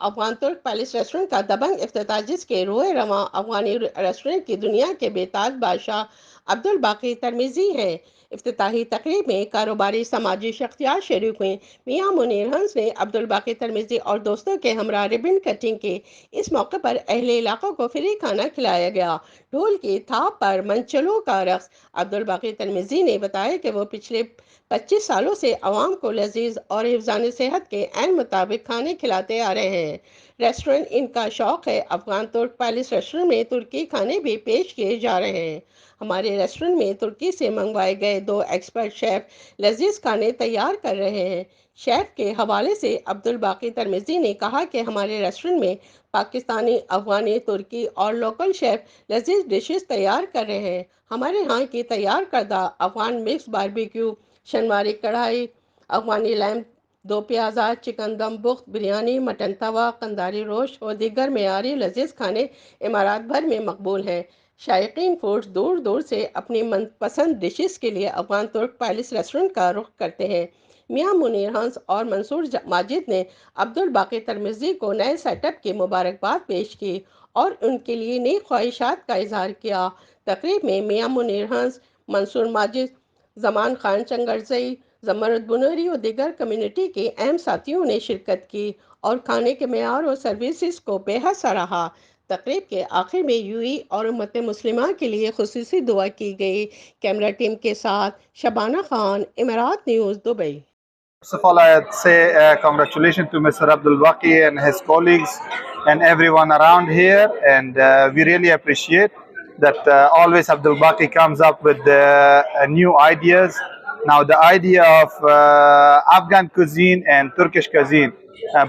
افغان ترک palace restaurant کا دبنگ افتتاح، جس کے روئے رواں افغانی ریسٹورنٹ کی دنیا کے بے تاج بادشاہ عبدالباقی ترمیزی ہیں۔ افتتاحی تقریب میں کاروباری سماجی شخصیات شریک ہوئیں۔ میاں منیر ہنس نے عبدالباقی ترمیزی اور دوستوں کے ہمراہ ربن کٹنگ کی۔ اس موقع پر اہل علاقوں کو فری کھانا کھلایا گیا۔ ڈھول کی تھاپ پر منچلوں کا رقص۔ عبدالباقی ترمیزی نے بتایا کہ وہ پچھلے 25 سالوں سے عوام کو لذیذ اور حفظان صحت کے عین مطابق کھانے کھلاتے آ رہے ہیں۔ ریسٹورنٹ ان کا شوق ہے۔ افغان ترک پیلس ریسٹورنٹ میں ترکی کھانے بھی پیش کیے جا رہے ہیں۔ ہمارے ریسٹورنٹ میں ترکی سے منگوائے گئے 2 ایکسپرٹ شیف لذیذ کھانے تیار کر رہے ہیں۔ شیف کے حوالے سے عبدالباقی ترمیزی نے کہا کہ ہمارے ریسٹورنٹ میں پاکستانی، افغانی، ترکی اور لوکل شیف لذیذ ڈشز تیار کر رہے ہیں۔ ہمارے ہاں کی تیار کردہ افغان مکس باربیکیو، شنواری کڑھائی، افغانی لیمب، 2 پیازا، چکن دم بخت، بریانی، مٹن توا، قنداری روسٹ اور دیگر معیاری لذیذ کھانے امارات بھر میں مقبول ہیں۔ شائقین فوڈز دور دور سے اپنی من پسند ڈشز کے لیے افغان ترک پیلس ریسٹورنٹ کا رخ کرتے ہیں۔ میاں منیر ہنس اور منصور ماجد نے عبدالباقی ترمیزی کو نئے سیٹ اپ کی مبارکباد پیش کی اور ان کے لیے نیک خواہشات کا اظہار کیا۔ تقریب میں میاں منیر ہنس، منصور ماجد، زمان خان چنگرزئی، زمرد بنوری اور دیگر کمیونٹی کے اہم ساتھیوں نے شرکت کی اور کھانے کے معیار اور سروسز کو بے حد سراہا۔ تقریب کے آخر میں UAE اور امت مسلمہ کے لیے خصوصی دعا کی گئی۔ کیمرہ ٹیم کے ساتھ شبانہ خان، امارات news, Dubai. First of all, I'd say congratulations to Mr. Abdul Baqi and his colleagues and everyone around here. And we really appreciate that always Abdul Baqi comes up with new ideas. Now, the idea of Afghan cuisine and Turkish cuisine,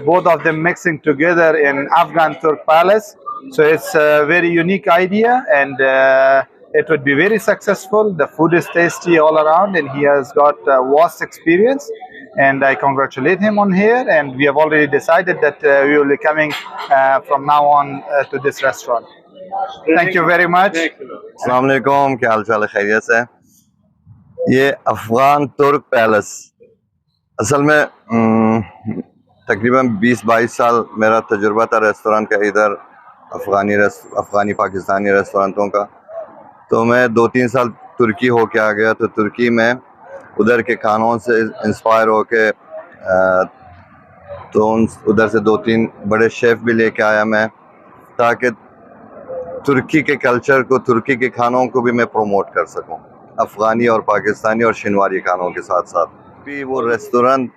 both of them mixing together in Afghan Turk Palace. So it's a very unique idea, and it would be very successful. The food is tasty all around, and he has got vast experience. And I congratulate him on here, and we have already decided that we will be coming from now on to this restaurant. Thank you very much. السلام علیکم، کیا حال چال ہے؟ خیریت سے؟ یہ افغان ترک پیلس اصل میں تقریباً 20-22 سال میرا تجربہ تھا ریسٹورنٹ کا، ادھر افغانی پاکستانی ریسٹورنٹوں کا۔ تو میں 2-3 سال ترکی ہو کے آ گیا، تو ترکی میں ادھر کے کھانوں سے انسپائر ہو کے تو ادھر سے 2-3 بڑے شیف بھی لے کے آیا میں، تاکہ ترکی کے کلچر کو، ترکی کے کھانوں کو بھی میں پروموٹ کر سکوں، افغانی اور پاکستانی اور شنواری کھانوں کے ساتھ ساتھ بھی۔ وہ ریسٹورنٹ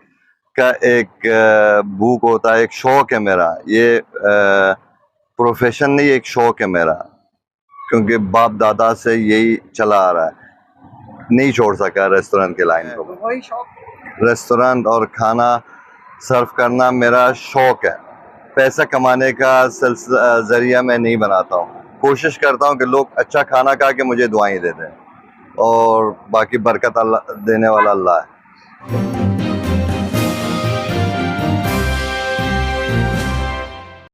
کا ایک بھوک ہوتا ہے، ایک شوق ہے میرا، یہ پروفیشن نہیں، ایک شوق ہے میرا، کیونکہ باپ دادا سے یہی چلا آ رہا ہے، نہیں چھوڑ سکا ریسٹورنٹ کے لائن کو۔ ریسٹورنٹ اور کھانا سرو کرنا میرا شوق ہے، پیسہ کمانے کا ذریعہ میں نہیں بناتا ہوں، کوشش کرتا ہوں کہ لوگ اچھا کھانا کھا کے مجھے دعائیں دے دیں، اور باقی برکت اللہ دینے والا اللہ ہے۔